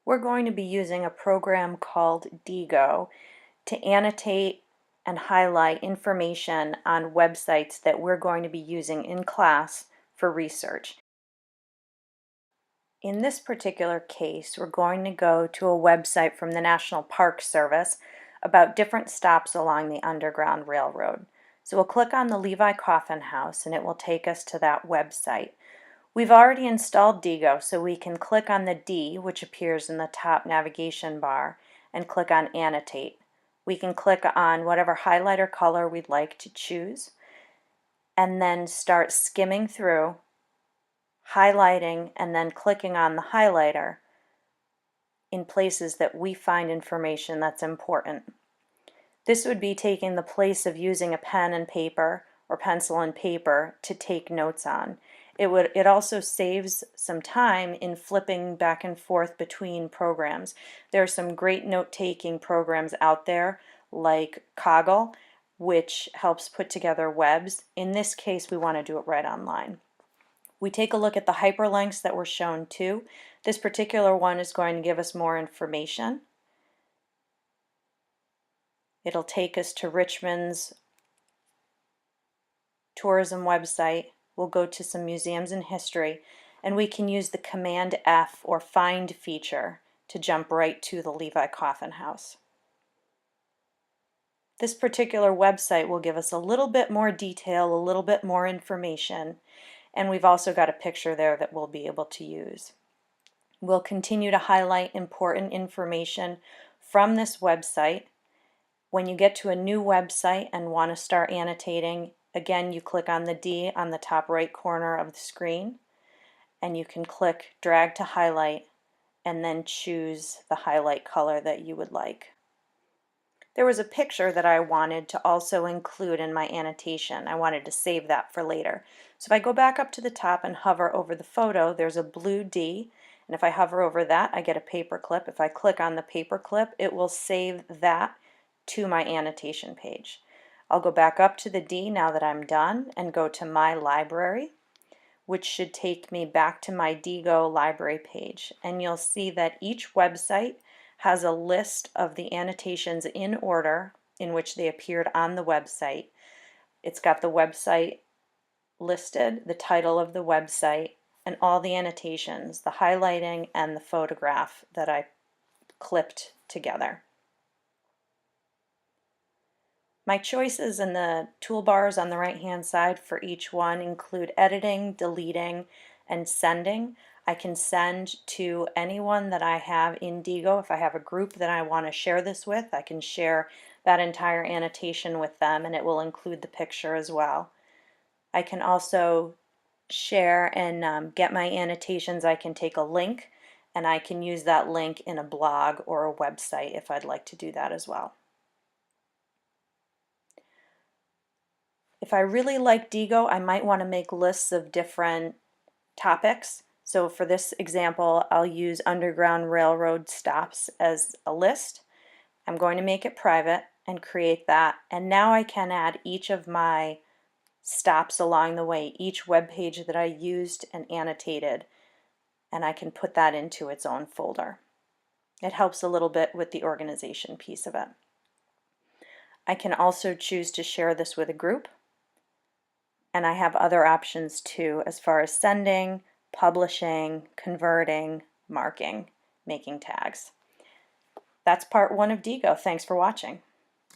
we're going to be using a program called Diigo to annotate and highlight information on websites that we're going to be using in class for research. In this particular case, we're going to go to a website from the National Park Service about different stops along the Underground Railroad. So we'll click on the Levi Coffin House and it will take us to that website. We've already installed Diigo, so we can click on the D, which appears in the top navigation bar, and click on Annotate. We can click on whatever highlighter color we'd like to choose, and then start skimming through, highlighting, and then clicking on the highlighter in places that we find information that's important. This would be taking the place of using a pen and paper or pencil and paper to take notes on. It also saves some time in flipping back and forth between programs. There are some great note-taking programs out there like Kaggle, which helps put together webs. In this case, we want to do it right online. We take a look at the hyperlinks that were shown too. This particular one is going to give us more information. It'll take us to Richmond's tourism website. We'll go to some museums and history, and we can use the Command F or Find feature to jump right to the Levi Coffin House. This particular website will give us a little bit more detail, a little bit more information, and we've also got a picture there that we'll be able to use. We'll continue to highlight important information from this website. When you get to a new website and want to start annotating, again, you click on the D on the top right corner of the screen, and you can click drag to highlight and then choose the highlight color that you would like. There was a picture that I wanted to also include in my annotation. I wanted to save that for later. So if I go back up to the top and hover over the photo, there's a blue D, and if I hover over that, I get a paper clip. If I click on the paper clip, it will save that to my annotation page. I'll go back up to the D now that I'm done and go to My Library, which should take me back to my Diigo library page. And you'll see that each website has a list of the annotations in order in which they appeared on the website. It's got the website listed, the title of the website, and all the annotations, the highlighting and the photograph that I clipped together. My choices in the toolbars on the right-hand side for each one include editing, deleting, and sending. I can send to anyone that I have in Diigo. If I have a group that I want to share this with, I can share that entire annotation with them, and it will include the picture as well. I can also share and get my annotations. I can take a link, and I can use that link in a blog or a website if I'd like to do that as well. If I really like Diigo, I might want to make lists of different topics. So for this example, I'll use Underground Railroad stops as a list. I'm going to make it private and create that. And now I can add each of my stops along the way, each web page that I used and annotated, and I can put that into its own folder. It helps a little bit with the organization piece of it. I can also choose to share this with a group. And I have other options too as far as sending, publishing, converting, marking, making tags. That's part one of Diigo. Thanks for watching.